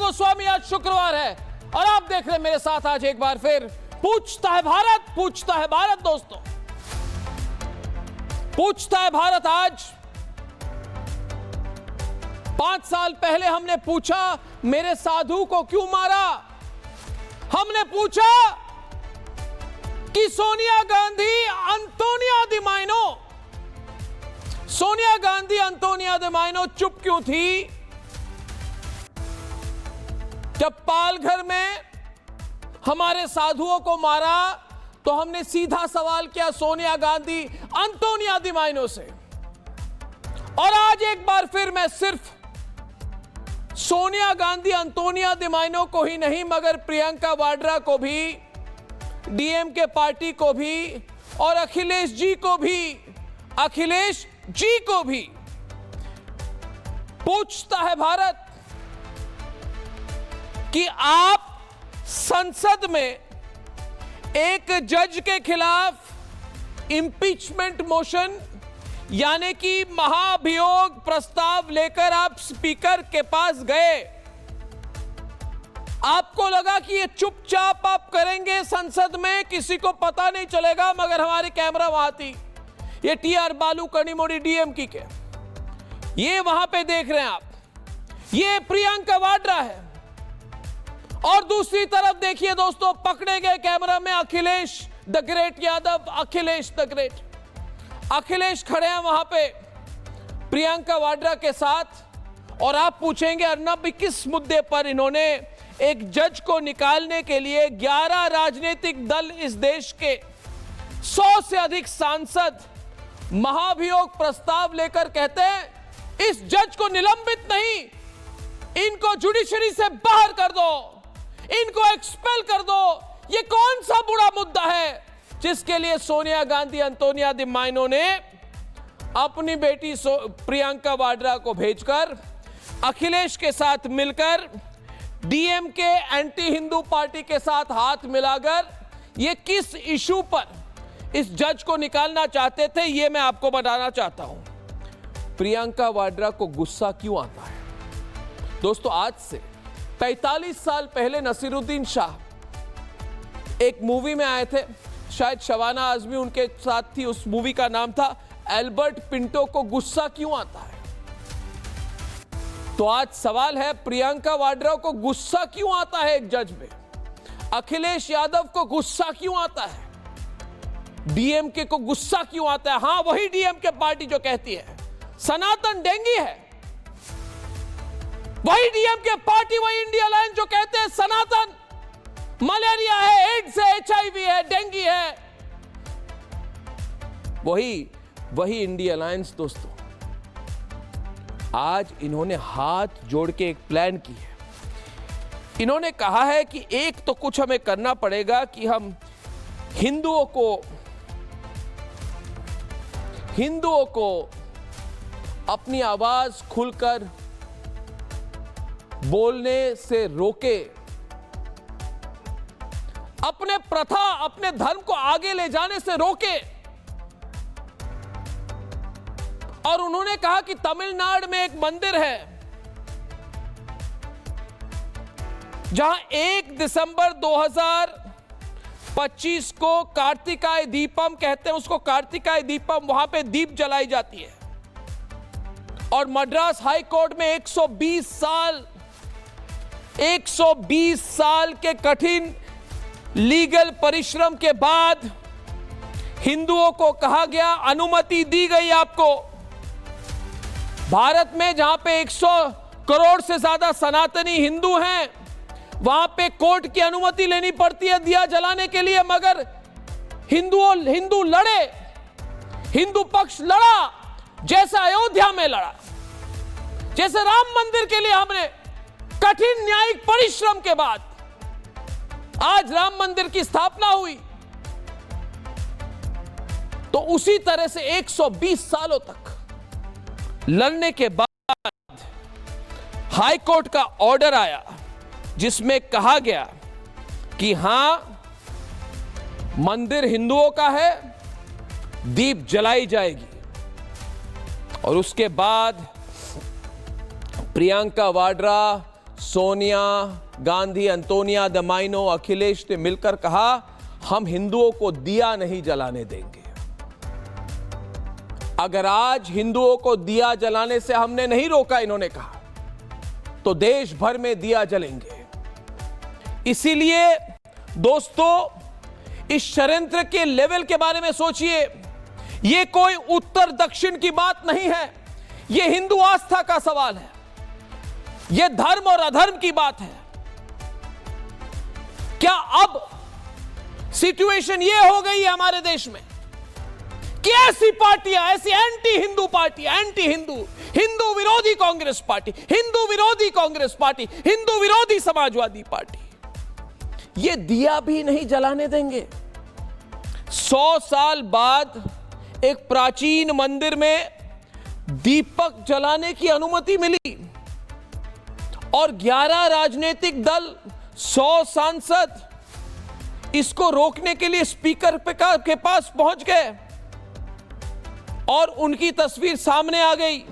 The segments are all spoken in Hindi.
गोस्वामी। आज शुक्रवार है और आप देख रहे हैं मेरे साथ आज एक बार फिर पूछता है भारत, पूछता है भारत। दोस्तों, पूछता है भारत आज 5 साल पहले हमने पूछा मेरे साधु को क्यों मारा। हमने पूछा कि सोनिया गांधी अंतोनिया दी माइनो, सोनिया गांधी अंतोनिया दी माइनो चुप क्यों थी जब पालघर में हमारे साधुओं को मारा। तो हमने सीधा सवाल किया सोनिया गांधी अंतोनिया दी माइनो से। और आज एक बार फिर मैं सिर्फ सोनिया गांधी अंतोनिया दी माइनो को ही नहीं मगर प्रियंका वाड्रा को भी, डीएमके पार्टी को भी और अखिलेश जी को भी पूछता है भारत कि आप संसद में एक जज के खिलाफ इंपीचमेंट मोशन यानी कि महाभियोग प्रस्ताव लेकर आप स्पीकर के पास गए। आपको लगा कि ये चुपचाप आप करेंगे संसद में, किसी को पता नहीं चलेगा, मगर हमारी कैमरा वहां थी। ये टीआर बालू कनिमोड़ी डीएमके के ये वहां पे देख रहे हैं आप, ये प्रियंका वाड्रा है। और दूसरी तरफ देखिए दोस्तों, पकड़े गए कैमरा में Akhilesh the great Yadav, Akhilesh the great, Akhilesh खड़े हैं वहां पे प्रियंका वाड्रा के साथ। और आप पूछेंगे अर्नब किस मुद्दे पर इन्होंने एक जज को निकालने के लिए 11 राजनीतिक दल, इस देश के 100 से अधिक सांसद महाभियोग प्रस्ताव लेकर कहते हैं इस जज को निलंबित नहीं, इनको जुडिशरी से बाहर कर दो, इनको एक्सपेल कर दो। ये कौन सा बुरा मुद्दा है जिसके लिए सोनिया गांधी अंतोनिया दी माइनो ने अपनी बेटी प्रियंका वाड्रा को भेजकर अखिलेश के साथ मिलकर डीएमके एंटी हिंदू पार्टी के साथ हाथ मिलाकर ये किस इशू पर इस जज को निकालना चाहते थे, ये मैं आपको बताना चाहता हूं। प्रियंका वाड्रा को गुस्सा क्यों आता है दोस्तों? आज से 45 साल पहले नसीरुद्दीन शाह एक मूवी में आए थे, शायद शबाना आजमी उनके साथ थी। उस मूवी का नाम था एल्बर्ट पिंटो को गुस्सा क्यों आता है। तो आज सवाल है प्रियंका वाड्रा को गुस्सा क्यों आता है एक जज में, अखिलेश यादव को गुस्सा क्यों आता है, डीएमके को गुस्सा क्यों आता है। हां, वही डीएमके पार्टी जो कहती है सनातन डेंगी है, वही डीएमके पार्टी, वही इंडिया अलायंस जो कहते हैं सनातन मलेरिया है, एड्स है, एचआईवी है, डेंगी है, वही इंडिया अलायंस। दोस्तों, आज इन्होंने हाथ जोड़ के एक प्लान की है। इन्होंने कहा है कि एक तो कुछ हमें करना पड़ेगा कि हम हिंदुओं को अपनी आवाज खुलकर बोलने से रोके, अपने प्रथा, अपने धर्म को आगे ले जाने से रोके। और उन्होंने कहा कि तमिलनाडु में एक मंदिर है जहां 1 दिसंबर 2025 को कार्तिकाय दीपम कहते हैं उसको, कार्तिकाय दीपम, वहां पे दीप जलाई जाती है। और मद्रास हाई कोर्ट में 120 साल के कठिन लीगल परिश्रम के बाद हिंदुओं को कहा गया, अनुमति दी गई आपको। भारत में जहां पे 100 करोड़ से ज्यादा सनातनी हिंदू हैं, वहां पे कोर्ट की अनुमति लेनी पड़ती है दिया जलाने के लिए, मगर हिंदू लड़े, हिंदू पक्ष लड़ा, जैसे अयोध्या में लड़ा, जैसे राम मंदिर के लिए हमने कठिन न्यायिक परिश्रम के बाद आज राम मंदिर की स्थापना हुई। तो उसी तरह से 120 सालों तक लड़ने के बाद हाई कोर्ट का ऑर्डर आया जिसमें कहा गया कि हां, मंदिर हिंदुओं का है, दीप जलाई जाएगी। और उसके बाद प्रियंका वाड्रा सोनिया गांधी, अंतोनिया द माइनो, अखिलेश ने मिलकर कहा हम हिंदुओं को दिया नहीं जलाने देंगे। अगर आज हिंदुओं को दिया जलाने से हमने नहीं रोका, इन्होंने कहा, तो देश भर में दिया जलेंगे। इसीलिए दोस्तों, इस षड्यंत्र के लेवल के बारे में सोचिए। यह कोई उत्तर दक्षिण की बात नहीं है, यह हिंदू आस्था का सवाल है, यह धर्म और अधर्म की बात है। क्या अब सिचुएशन यह हो गई है हमारे देश में कि ऐसी पार्टियां, ऐसी एंटी हिंदू पार्टियां, एंटी हिंदू, हिंदू विरोधी कांग्रेस पार्टी, हिंदू विरोधी कांग्रेस पार्टी, हिंदू विरोधी समाजवादी पार्टी, ये दिया भी नहीं जलाने देंगे। 100 साल बाद एक प्राचीन मंदिर में दीपक जलाने की अनुमति मिली और 11 राजनीतिक दल, 100 सांसद इसको रोकने के लिए स्पीकर के पास पहुंच गए और उनकी तस्वीर सामने आ गई,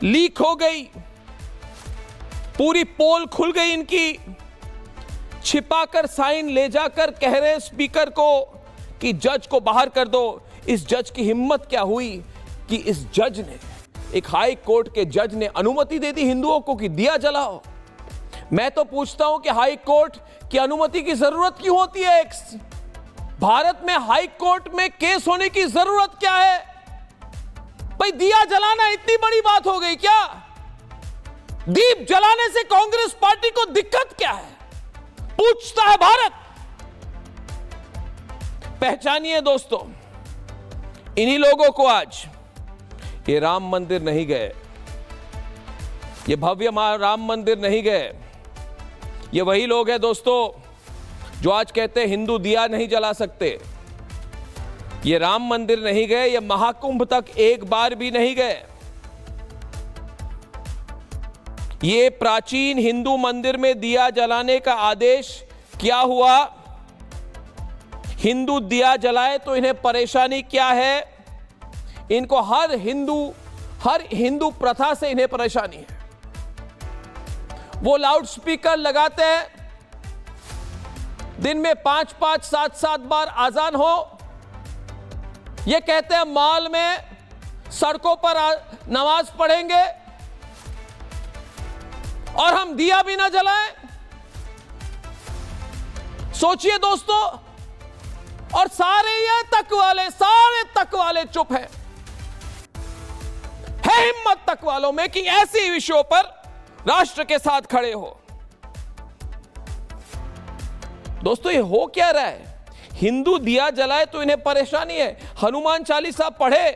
लीक हो गई, पूरी पोल खुल गई इनकी। छिपाकर साइन ले जाकर कह रहे स्पीकर को कि जज को बाहर कर दो। इस जज की हिम्मत क्या हुई कि इस जज ने, एक हाई कोर्ट के जज ने अनुमति दे दी हिंदुओं को कि दिया जलाओ। मैं तो पूछता हूं कि हाई कोर्ट की अनुमति की जरूरत क्यों होती है? भारत में हाई कोर्ट में केस होने की जरूरत क्या है? भाई दिया जलाना इतनी बड़ी बात हो गई क्या? दीप जलाने से कांग्रेस पार्टी को दिक्कत क्या है? पूछता है भारत। पहचानिए दोस्तों, इन्हीं लोगों को आज ये राम मंदिर नहीं गए, ये भव्य राम मंदिर नहीं गए। ये वही लोग हैं दोस्तों जो आज कहते हैं हिंदू दिया नहीं जला सकते। ये राम मंदिर नहीं गए, ये महाकुंभ तक एक बार भी नहीं गए। ये प्राचीन हिंदू मंदिर में दिया जलाने का आदेश क्या हुआ? हिंदू दिया जलाए तो इन्हें परेशानी क्या है? इनको हर हिंदू प्रथा से इन्हें परेशानी है। वो लाउड स्पीकर लगाते हैं, दिन में 5-5, 7-7 बार आजान हो। ये कहते हैं मॉल में, सड़कों पर नमाज पढ़ेंगे और हम दिया भी ना जलाएं। सोचिए दोस्तों, और सारे तक वाले चुप हैं। है हिम्मत तक वालों में कि ऐसे विषयों पर राष्ट्र के साथ खड़े हो। दोस्तों, ये हो क्या रहा है? हिंदू दिया जलाए तो इन्हें परेशानी है, हनुमान चालीसा पढ़े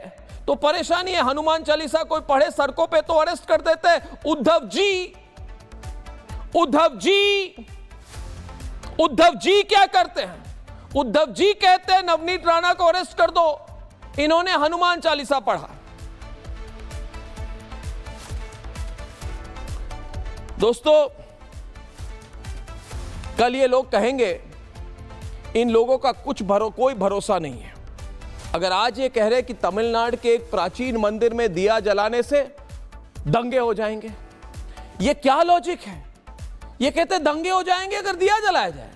तो परेशानी है। हनुमान चालीसा कोई पढ़े सड़कों पे तो अरेस्ट कर देते हैं। उद्धव जी क्या करते हैं? उद्धव जी कहते हैं नवनीत राणा को अरेस्ट कर दो, इन्होंने हनुमान चालीसा पढ़ा। दोस्तों, कल ये लोग कहेंगे इन लोगों का कोई भरोसा नहीं है। अगर आज ये कह रहे कि तमिलनाडु के एक प्राचीन मंदिर में दिया जलाने से दंगे हो जाएंगे, ये क्या लॉजिक है? ये कहते दंगे हो जाएंगे अगर दिया जलाया जाए।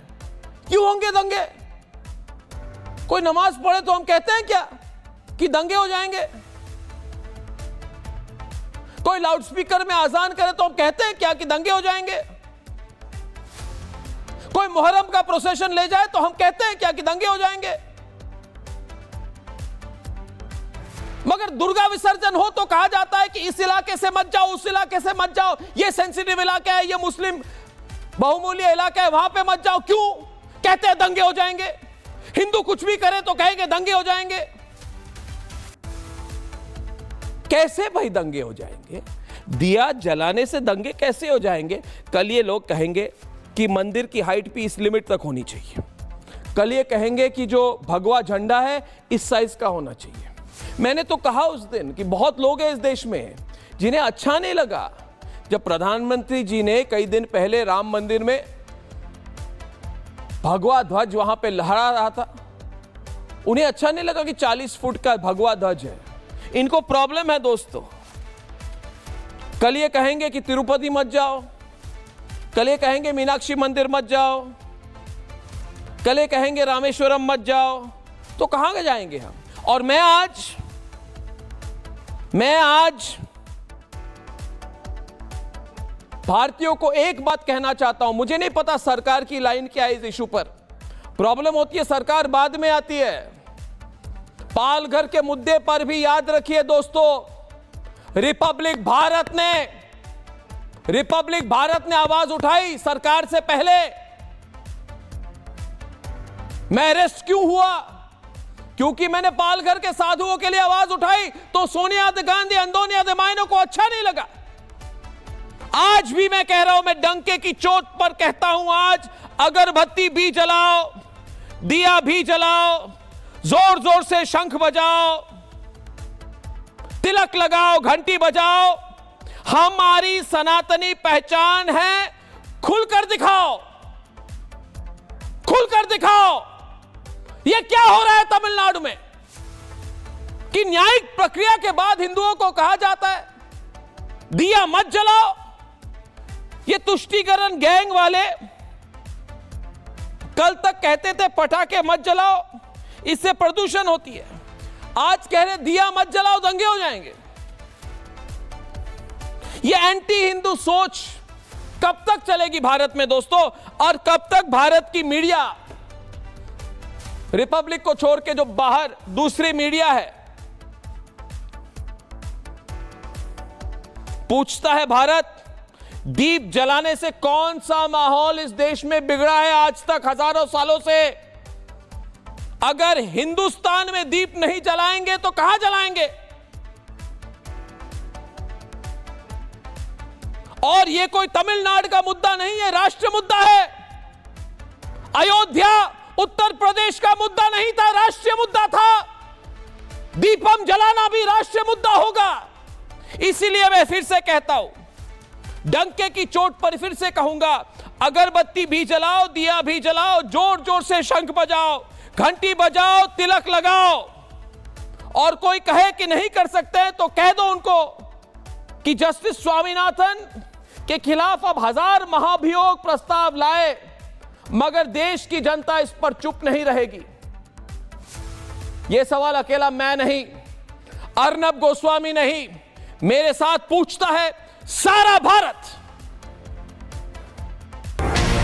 क्यों होंगे दंगे? कोई नमाज पढ़े तो हम कहते हैं क्या कि दंगे हो जाएंगे? कोई लाउडस्पीकर में आजान करे तो हम कहते हैं क्या कि दंगे हो जाएंगे? कोई मुहर्रम का प्रोसेशन ले जाए तो हम कहते हैं क्या कि दंगे हो जाएंगे? मगर दुर्गा विसर्जन हो तो कहा जाता है कि इस इलाके से मत जाओ, उस इलाके से मत जाओ, ये सेंसिटिव इलाका है, ये मुस्लिम बहुमूल्य इलाका है, वहां पे मत जाओ। क्यों? कहते हैं दंगे हो जाएंगे। हिंदू कुछ भी करे तो कहेंगे दंगे हो जाएंगे। कैसे भाई दंगे हो जाएंगे? दिया जलाने से दंगे कैसे हो जाएंगे? कल ये लोग कहेंगे कि मंदिर की हाइट भी इस लिमिट तक होनी चाहिए। कल ये कहेंगे कि जो भगवा झंडा है इस साइज का होना चाहिए। मैंने तो कहा उस दिन कि बहुत लोग हैं इस देश में जिन्हें अच्छा नहीं लगा जब प्रधानमंत्री जी ने कई दिन पहले राम मंदिर में भगवा ध्वज वहां पे लहरा रहा था। उन्हें अच्छा नहीं लगा कि 40 फुट का भगवा ध्वज है। इनको प्रॉब्लम है दोस्तों। कल ये कहेंगे कि तिरुपति मत जाओ, कल ये कहेंगे मीनाक्षी मंदिर मत जाओ, कल ये कहेंगे रामेश्वरम मत जाओ, तो कहां जाएंगे हम? और मैं आज भारतीयों को एक बात कहना चाहता हूं। मुझे नहीं पता सरकार की लाइन क्या है इस इशू पर। प्रॉब्लम होती है सरकार बाद में आती है। पालघर के मुद्दे पर भी याद रखिए दोस्तों, रिपब्लिक भारत ने आवाज उठाई सरकार से पहले। मैं अरेस्ट क्यों हुआ? क्योंकि मैंने पालघर के साधुओं के लिए आवाज उठाई, तो सोनिया गांधी, अंदोनी अदमाइनो को अच्छा नहीं लगा। आज भी मैं कह रहा हूं, मैं डंके की चोट पर कहता हूं, आज अगरबत्ती भी जलाओ, दिया भी जलाओ, जोर जोर से शंख बजाओ, तिलक लगाओ, घंटी बजाओ, हमारी सनातनी पहचान है। खुलकर दिखाओ, खुलकर दिखाओ। यह क्या हो रहा है तमिलनाडु में कि न्यायिक प्रक्रिया के बाद हिंदुओं को कहा जाता है दिया मत जलाओ। ये तुष्टीकरण गैंग वाले कल तक कहते थे पटाखे मत जलाओ, इससे प्रदूषण होती है। आज कह रहे दिया मत जलाओ, दंगे हो जाएंगे। ये एंटी हिंदू सोच कब तक चलेगी भारत में दोस्तों? और कब तक भारत की मीडिया, रिपब्लिक को छोड़ के जो बाहर दूसरी मीडिया है, पूछता है भारत दीप जलाने से कौन सा माहौल इस देश में बिगड़ा है आज तक हजारों सालों से? अगर हिंदुस्तान में दीप नहीं जलाएंगे तो कहां जलाएंगे? और यह कोई तमिलनाडु का मुद्दा नहीं है, राष्ट्रीय मुद्दा है। अयोध्या उत्तर प्रदेश का मुद्दा नहीं था, राष्ट्रीय मुद्दा था। दीपम जलाना भी राष्ट्रीय मुद्दा होगा। इसीलिए मैं फिर से कहता हूं, डंके की चोट पर फिर से कहूंगा, अगरबत्ती भी जलाओ, दिया भी जलाओ, जोर जोर से शंख बजाओ, घंटी बजाओ, तिलक लगाओ। और कोई कहे कि नहीं कर सकते हैं तो कह दो उनको कि जस्टिस स्वामीनाथन के खिलाफ अब 1000 महाभियोग प्रस्ताव लाए, मगर देश की जनता इस पर चुप नहीं रहेगी। यह सवाल अकेला मैं नहीं, अर्नब गोस्वामी नहीं, मेरे साथ पूछता है सारा भारत।